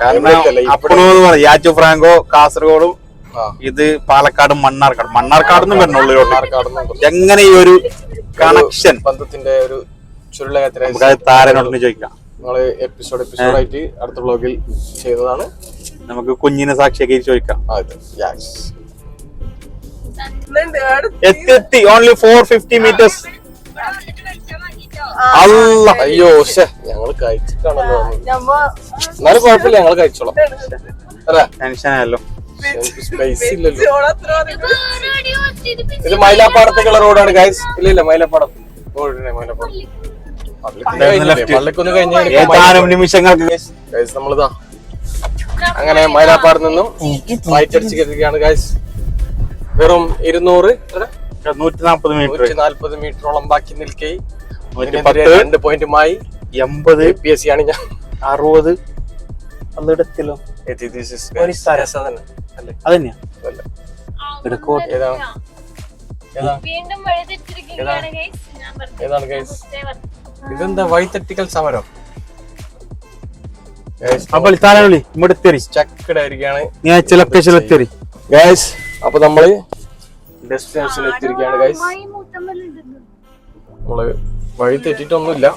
കാരണം യാച്ചു ഫ്രാങ്കോ കാസർഗോഡും ഇത് പാലക്കാടും മണ്ണാർക്കാടും വരുന്നുള്ളൂ. എങ്ങനെ ഈ ഒരു കണക്ഷൻ ബന്ധത്തിന്റെ ഒരു ചുരുളകത്തിനെ താരനോട് ചോദിക്കാം. നമ്മള് എപ്പിസോഡായിട്ട് അടുത്ത വ്ലോഗിൽ ചെയ്തതാണ്. നമുക്ക് കുഞ്ഞിനെ സാക്ഷിയാക്കി ചോദിക്കാം. എത്തി ഓൺലി 450 meters. അയ്യോ ഞങ്ങള് കഴിച്ചിട്ടാണല്ലോ. എന്നാലും കുഴപ്പമില്ല, ഞങ്ങള് കഴിച്ചോളാം. ടെൻഷൻ ആയല്ലോ. സ്പേസ് ഇല്ലല്ലോ. ഇത് മൈലാപ്പാടത്തേക്കുള്ള റോഡാണ് ഗൈസ്. ഇല്ല മൈലാപ്പാടം പള്ളിക്കൊന്ന് കഴിഞ്ഞ നിമിഷങ്ങൾക്ക് നമ്മളിതാ അങ്ങനെ മൈലാപ്പാടത്ത് നിന്നും ഫ്ലൈറ്റ് അടിച്ച് കയറുകയാണ് ഗൈസ്. വെറും 140 മീറ്ററോളം ബാക്കി നിൽക്കേ 2 പോയിന്റുമായി 80 APS ആണ് ഞാൻ 60 അന്നിടത്തിലോ ഇതെന്താ വഴിതെറ്റിക്കൽ സമരം? അപ്പൊ നമ്മള് ഡെസ്റ്റിനേഷനിൽ എത്തിയിരിക്കുകയാണ് ഗൈസ്. നമ്മള് വഴി തെറ്റിട്ടൊന്നുമില്ല,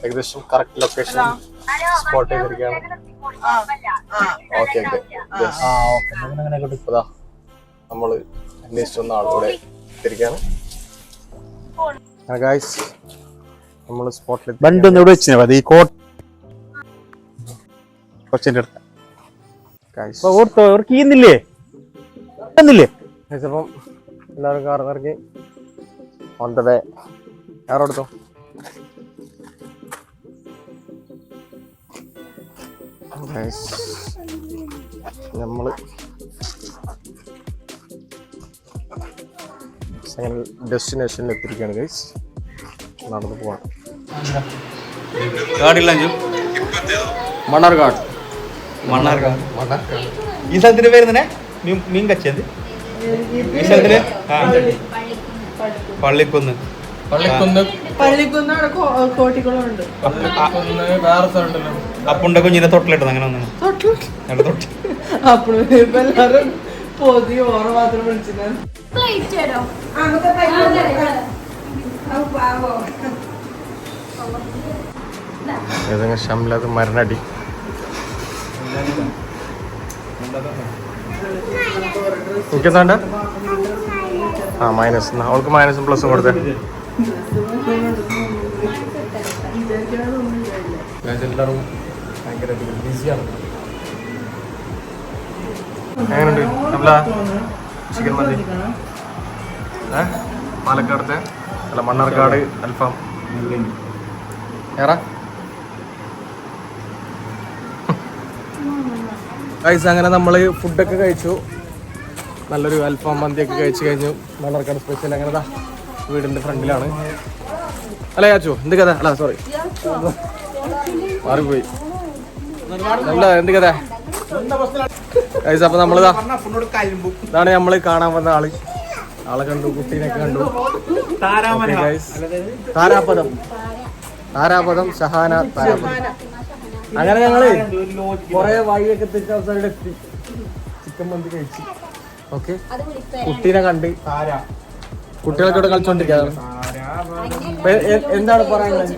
ഏകദേശം കറക്റ്റ് ലൊക്കേഷൻ സ്പോട്ട് ചെയ്തിരിക്കുകയാണ്. ഓക്കെ നമ്മള് അന്വേഷിച്ച ആളൂടെ എത്തിയിരിക്കുകയാണ് ഗൈസ്. നമ്മള് സ്പോട്ടിൽ അപ്പം എല്ലാവരും കാർ ഇറങ്ങി ഓൺ ദ വേ. കാറെടുത്തോ. നമ്മള് ഡെസ്റ്റിനേഷനിൽ എത്തിയിരിക്കുകയാണ് ഗൈസ്. നടന്നു പോവാണ്. മണ്ണാർക്കാട്. ഈ സ്ഥലത്തിന്റെ പേര് തന്നെ മീൻ കച്ചത് ഈ സ്ഥലത്തിന് പള്ളിക്കുന്ന് കോട്ടിക്കുളമുണ്ട്. വേറെ സ്ഥലമുണ്ടല്ലോ. അപ്പുണ്ട കുഞ്ഞിനെ തൊട്ടിലിട്ടത് അങ്ങനെ ഒന്നും എല്ലാരും പൊതി ഓറ മാത്രം വിളിച്ചിരുന്നു. ഏതെങ്കിലും ഷംലത് മരണടി. എനിക്കെന്താണ്ട മൈനസ്. അവൾക്ക് മൈനസും പ്ലസും കൊടുത്തേ. എല്ലാവരും ഭയങ്കര ബിസിയാണ്. എങ്ങനെയുണ്ട് ചിക്കൻ മന്തി? പാലക്കാടത്തെ അല്ല മണ്ണാർക്കാട് അൽഫാം ഏറാ ഗൈസ്. അങ്ങനെ നമ്മള് ഫുഡൊക്കെ കഴിച്ചു. നല്ലൊരു അൽഫാം മന്തിയൊക്കെ കഴിച്ചു കഴിഞ്ഞു. മണ്ണാർക്കാട് സ്പെഷ്യൽ. അങ്ങനെതാ വീടിന്റെ ഫ്രണ്ടിലാണ്. അല്ല യാച്ചു എന്ത് കഥ? അല്ല സോറി മാറിപ്പോയി. എന്ത് കഥ ഗൈസ്? അപ്പൊ നമ്മളിതാ ഇതാണ് നമ്മള് കാണാൻ വന്ന ആളെ കണ്ടു, കുട്ടീനൊക്കെ കണ്ടു. താരാപദം ഷഹാന താരാപദം. അങ്ങനെ ഞങ്ങള് കൊറേ വഴിയൊക്കെ തെറ്റി അവസാനം എത്തി. ചിക്കൻ മന്തി കഴിച്ചു. ഓക്കെ, കുട്ടീനെ കണ്ട് കുട്ടികളൊക്കെ ഇവിടെ കളിച്ചോണ്ടിരിക്കാണ്. എന്താണ് പറയാനുള്ളത്?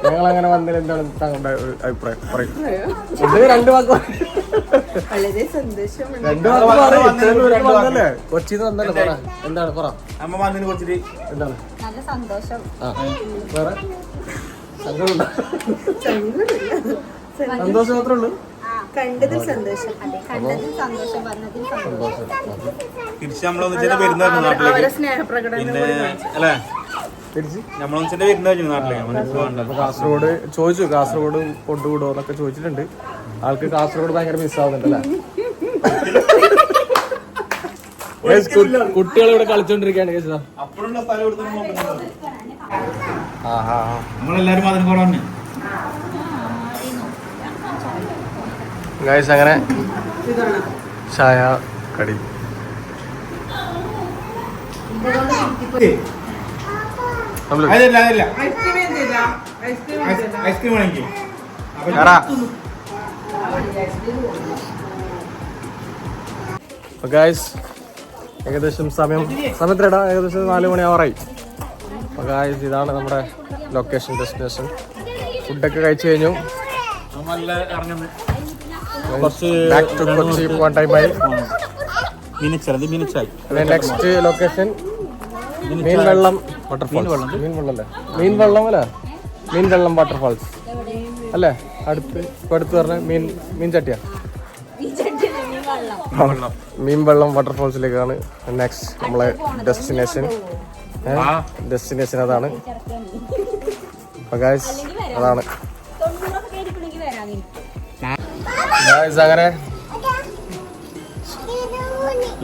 ഞങ്ങളങ്ങനെ വന്നതിൽ എന്താണ് താങ്കളുടെ അഭിപ്രായം? പറയും. രണ്ട് വാക്ക് വന്നല്ലേ, കൊച്ചിന്ന് വന്നല്ലേ? പറ, എന്താണ് പറ. അമ്മ വന്നതിനെ കുറിച്ചിട്ട് എന്താണ്? നല്ല സന്തോഷം. വേറെ സന്തോഷം മാത്രമേ ഉള്ളൂ. കണ്ടതിൽ സന്തോഷം. കണ്ടതിൽ സന്തോഷം, വന്നതിൽ സന്തോഷം. തിരിച്ച് നമ്മളൊന്നിച്ചിട്ട് വരുന്നതായിരുന്നു നാട്ടിലേക്ക്. പിന്നെ അല്ലേ നമ്മളൊന്നിച്ചിട്ട് വരുന്നതായിരുന്നു നാട്ടിലേക്ക്. കാസർഗോഡ് ചോദിച്ചു, കാസർഗോഡ് കൊണ്ടുവിടോ എന്നൊക്കെ ചോദിച്ചിട്ടുണ്ട്. ആൾക്ക് കാസർഗോഡ് ഭയങ്കര മിസ്സാവുന്നുണ്ടല്ലേ? കുട്ടികൾ ഇവിടെ കളിച്ചോണ്ടിരിക്കുകയാണ് കേസാ. നമ്മളെല്ലാരും അതിന് കുറവാണ് ഗൈസ്. അങ്ങനെ ചായ കടി ഐസ്ക്രീം വേണമെങ്കിൽ ഗായ്സ് ഏകദേശം സമയത്തിലടാ ഏകദേശം 4 മണിയാവാറായി. അപ്പോൾ ഗായ്സ് ഇതാണ് നമ്മുടെ ലൊക്കേഷൻ ഡെസ്റ്റിനേഷൻ. ഫുഡൊക്കെ കഴിച്ചു കഴിഞ്ഞു. ബാക്ക് ടു കൊച്ചി പോകാൻ ടൈമായി. നെക്സ്റ്റ് ലൊക്കേഷൻ മീൻവെള്ളം വാട്ടർഫാൾസ് അല്ലേ? അടുത്ത് പറഞ്ഞ മീൻചട്ടിയാ മീൻവെള്ളം വാട്ടർഫാൾസിലേക്കാണ് നെക്സ്റ്റ് നമ്മളെ ഡെസ്റ്റിനേഷൻ അതാണ്. അതാണ് അങ്ങനെ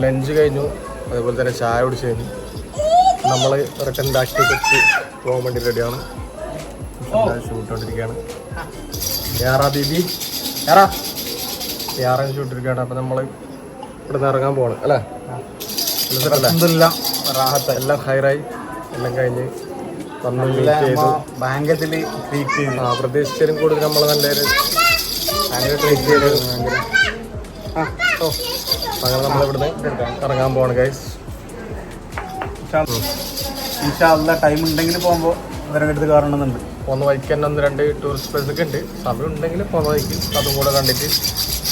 ലഞ്ച് കഴിഞ്ഞു, അതേപോലെ തന്നെ ചായ കുടിച്ച് കഴിഞ്ഞു. നമ്മൾ റിട്ടേൺ ബാക്ക് ടു കൊച്ചി പോകാൻ വേണ്ടി റെഡിയാണ്. ഷൂട്ടോണ്ടിരിക്കുകയാണ്. ഷൂട്ടിരിക്കുകയാണ്. അപ്പം നമ്മൾ ഇവിടെ നിന്ന് ഇറങ്ങാൻ പോകണം അല്ലേ? എല്ലാം ഹൈറായി എല്ലാം കഴിഞ്ഞ് വന്ന് മീറ്റ് ചെയ്തു. ബാങ്കത്തിൽ ട്രീറ്റ് ചെയ്തു. പ്രതീക്ഷിച്ചതിലും കൂടുതൽ നമ്മൾ നല്ലൊരു ട്രീറ്റ് ചെയ്ത് അങ്ങനെ നമ്മളിവിടുന്ന് ഇറങ്ങാൻ പോവാണ് ഗൈസ്. ടൈം ഉണ്ടെങ്കിൽ പോകുമ്പോൾ ഇവരുടെ അടുത്ത് കാണണമെന്നുണ്ട്. പോകുന്ന വഴിക്ക് തന്നെ 1-2 ടൂറിസ്റ്റ് പ്ലേസ് ഒക്കെ ഉണ്ട്. സമയം ഉണ്ടെങ്കിൽ പോകുന്ന വഴിക്ക് അതും കൂടെ കണ്ടിട്ട്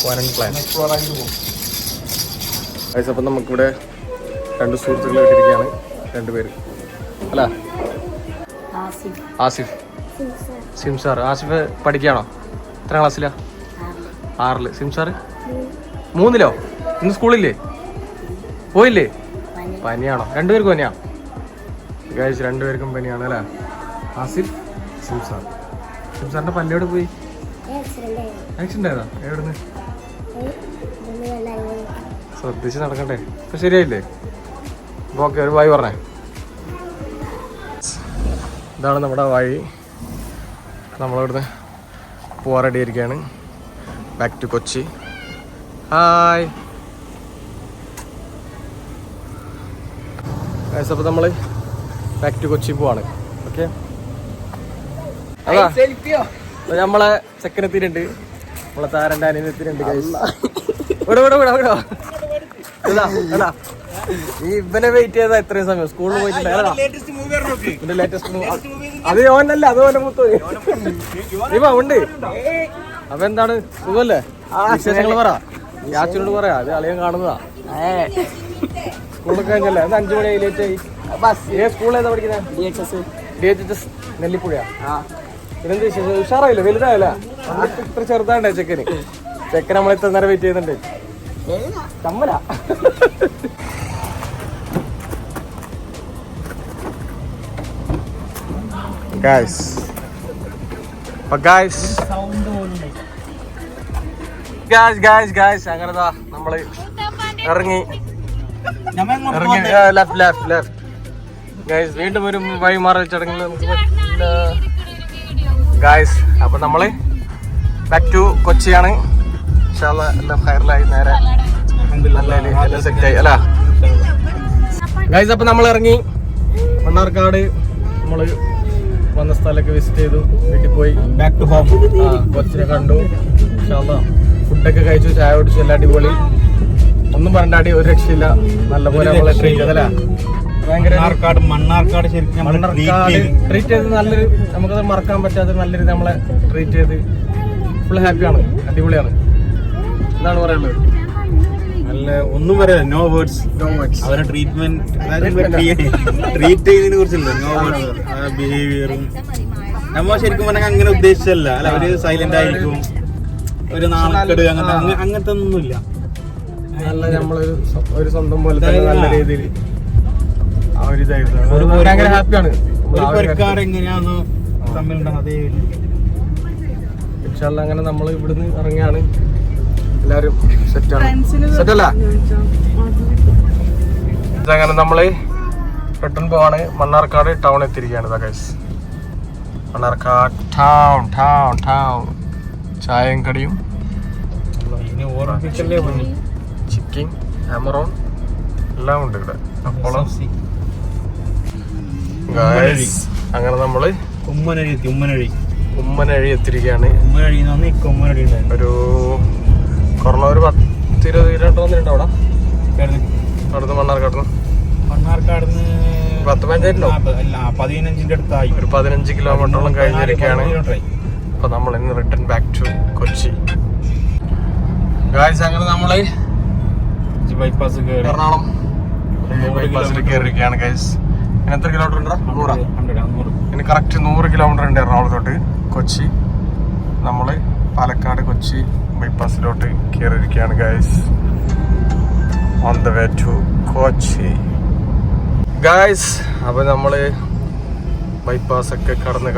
പോകാനാണ് പ്ലാൻ. ഗൈസ് അപ്പം നമുക്കിവിടെ 2 സുഹൃത്തുക്കൾ കിട്ടിയിരിക്കുകയാണ്. 2 പേര് അല്ല, ആസിഫ് സിംസാർ. ആസിഫ് പഠിക്കുകയാണോ? എത്ര ക്ലാസ്സിലാണ്? 6ൽ. സിംസാർ 3ലോ? ഇന്ന് സ്കൂളില്ലേ? പോയില്ലേ? പനിയാണോ? 2 പേർക്ക് പനിയാണോ? ഗൈസ് 2 പേർക്കും പനിയാണ് അല്ലേ? ആസിഫ്, സിംസാറിന്റെ പല്ലിയോട് പോയി ആക്സിഡന്റ് ആയതാ? എവിടുന്ന്? ശ്രദ്ധിച്ച് നടക്കണ്ടേ? ഇപ്പൊ ശരിയായില്ലേ? ഓക്കെ, ഒരു വഴി പറഞ്ഞേ. ഇതാണ് നമ്മുടെ വഴി. നമ്മളിവിടുന്ന് പോവാൻ റെഡി ആയിരിക്കുകയാണ്. Back to Kochi. Hi guys, അപ്പോൾ നമ്മൾ ബാക്ക് ടു കൊച്ചി പോവാണ്. ഓക്കെ, അതാ നമ്മളെ ചെക്കനെത്തിയിട്ടുണ്ട്. നമ്മളെ താരൻ്റെ അനിയനെത്തിയിട്ടുണ്ട്. ഈ ഇവനെ വെയിറ്റ് ചെയ്താ ഇത്രയും സമയം സ്കൂളിൽ പോയിട്ടില്ല. അത് ഓനല്ല, അത് ഓനെ മൂത്ത ഇവ ഉണ്ട്. അപ്പൊ എന്താണ്, സുഖമല്ലേ? വിശേഷങ്ങൾ പറ. യാച്ചിനോട് പറയാ, അത് അളിയൻ കാണുന്നതാ. സ്കൂളിൽ കഴിഞ്ഞല്ലേ? അത് 5 മണി ലേറ്റ് ആയി. സ്കൂളിൽ ഏതാ പഠിക്കുന്നത്? DHS നെല്ലിപ്പുഴയാ. പിന്നെന്ത് വിശേഷം? ഉഷാറായില്ലേ? വലുതായല്ലേ? ഇത്ര ചെറുതാണ്ടേ ചെക്കന് നമ്മൾ ഇത്ര നേരം വെയിറ്റ് ചെയ്യുന്നുണ്ട്. കമ്മല അങ്ങനെതാ നമ്മള് ഇറങ്ങി. വീണ്ടും ഒരു വഴിമാറൽ ചടങ്ങിൽ നമുക്ക് ഗായ്സ്. അപ്പൊ നമ്മള് ബാക്ക് ടു കൊച്ചിയാണ്. എല്ലാം ഹയറിലായി നേരെ നല്ല സെറ്റായി അല്ല ഗായ്സ്. അപ്പൊ നമ്മൾ ഇറങ്ങി മണ്ണാർക്കാട്. നമ്മള് വന്ന സ്ഥലമൊക്കെ വിസിറ്റ് ചെയ്തു, വീട്ടിൽ പോയി ബാക്ക് ടു ഹോം. കൊച്ചിനെ കണ്ടു, ഫുഡൊക്കെ കഴിച്ചു, ചായ കുടിച്ചു, എല്ലാം അടിപൊളി. ഒന്നും പറഞ്ഞാടി ഒരു രക്ഷയില്ല. നല്ലപോലെ നമ്മളെ ട്രീറ്റ് ചെയ്തല്ലേ? മണ്ണാർക്കാട് ട്രീറ്റ് ചെയ്ത് നല്ലൊരു, നമുക്കത് മറക്കാൻ പറ്റാത്ത നല്ലൊരു നമ്മളെ ട്രീറ്റ് ചെയ്ത് ഫുൾ ഹാപ്പിയാണ്, അടിപൊളിയാണ്. എന്താണ് പറയാനുള്ളത്? നല്ല ഒന്നും പറയാ, നോ വേർഡ്സ്. അവരെ ട്രീറ്റ്മെന്റ്, ട്രീറ്റ് ചെയ്യുന്നതിനെ കുറിച്ചല്ല, നോ വേർഡ്സ്. ബിഹേവിയറും നമ്മ ശരിക്കും പറഞ്ഞാൽ അങ്ങനെ ഉദ്ദേശിച്ചല്ല. അല്ല, അവര് സൈലന്റ് ആയിരിക്കും, ഒരു നാണക്കേട് അങ്ങനത്തെ ഒന്നുമില്ല. നല്ല നമ്മളൊരു സ്വന്തം പോലെ തന്നെ നല്ല രീതിയിൽ ആ ഒരു ഇതായിരുന്നു. ഭയങ്കര ഹാപ്പിയാണ്. എങ്ങനെയാന്ന് തമ്മിലുണ്ടാകും അതേ. ഇൻഷാല്ലാ അങ്ങനെ നമ്മൾ ഇവിടുന്ന് ഇറങ്ങിയാണ്. എല്ലാരും സെറ്റാണ്, സെറ്റല്ല? അങ്ങനെ നമ്മള് റിട്ടേൺ പോവാണ്. മണ്ണാർക്കാട് ടൗൺ എത്തിയിരിക്കുകയാണ്. മണ്ണാർക്കാട് ടൗൺ. ചായയും കടിയും ചിക്കൻ, ആമറോൺ എല്ലാം ഉണ്ട് ഇവിടെ. അപ്പോളം ഗായ്സ് അങ്ങനെ നമ്മള് ഉമ്മനഴി എത്തി. ഉമ്മനഴി എത്തിരിക്കുകയാണ്. ഉമ്മനഴി ഉമ്മനഴി ഉണ്ടായിരുന്നു. ഒരു കൊറോണ ഒരു 10-20 കിലോമീറ്റർ വന്നിട്ടുണ്ട് അവിടെ അവിടുന്ന് മണ്ണാർക്കാടുന്ന് 10-15 15 അടുത്തായി. ഒരു 15 കിലോമീറ്ററോളം കഴിഞ്ഞിരിക്കുകയാണ്. അപ്പൊ നമ്മൾ ഇന്ന് return back to Kochi. Guys അങ്ങനെ നമ്മള് ബൈപ്പാസ് എറണാകുളം ബൈപ്പാസിൽ കയറിയിരിക്കുകയാണ് ഗൈസ്. ഇനി എത്ര കിലോമീറ്റർ ഉണ്ട്? 100. ഇനി കറക്റ്റ് 100 കിലോമീറ്റർ ഉണ്ട് എറണാകുളത്തോട്ട് കൊച്ചി. നമ്മള് പാലക്കാട് കൊച്ചി ബൈപ്പാസിലോട്ട് കയറിയിരിക്കുകയാണ് guys. On the way to Kochi guys. അപ്പൊ നമ്മള് ബൈപ്പാസ് ഒക്കെ കടന്ന്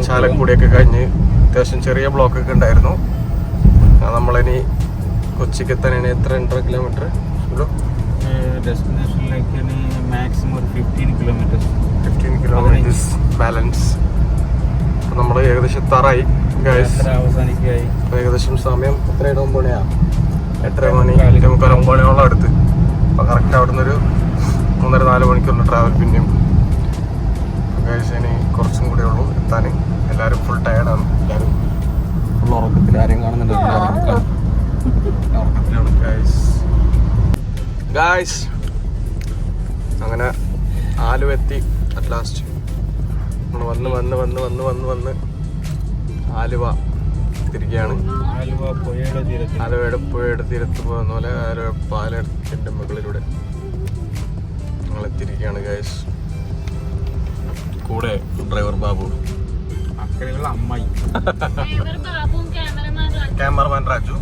ചാലക്കുടിയൊക്കെ കഴിഞ്ഞ് അത്യാവശ്യം ചെറിയ ബ്ലോക്ക് ഒക്കെ ഉണ്ടായിരുന്നു. നമ്മളിനി കൊച്ചിക്ക് എത്താനാണ് എത്ര 100 കിലോമീറ്റർ ഡെസ്റ്റിനേഷനിലേക്ക് മാക്സിമം ഒരു 15 കിലോമീറ്റേഴ്സ് ബാലൻസ്. അപ്പൊ നമ്മള് ഏകദേശം എത്താറായി ഗൈസ്. അവസാനിക്കായി. ഏകദേശം സമയം എത്ര 9 മണിയാ? 8:30 മണി 9 മണിയോളം അടുത്ത്. അപ്പൊ കറക്റ്റ് അവിടുന്ന് ഒരു 3-4 മണിക്കൂറിന് ട്രാവൽ. പിന്നെയും ഗൈസ് ഇനി കുറച്ചും കൂടെ ഉള്ളൂ എത്താൻ. എല്ലാവരും ഫുൾ ടയർഡാണ്. എല്ലാവരും ഫുൾ ഉറക്കത്തിൽ. ആരെയും കാണുന്നുണ്ട്? ഉറക്കത്തിലാണ് ഗൈസ്. അങ്ങനെ ആലുവ എത്തി അറ്റ് ലാസ്റ്റ്. നമ്മൾ വന്ന് ആലുവ തിരികെയാണ്. ആലുവയുടെ പുഴയുടെ തീരത്ത് പോകുന്ന പോലെ ആലുവ പാലത്തിന്റെ മുകളിലൂടെ ഞങ്ങൾ എത്തിയിരിക്കുകയാണ് ഗൈസ്. കൂടെ ഡ്രൈവർ ബാബു, അക്കരയുള്ള അമ്മായി, ക്യാമറമാൻ രാജു.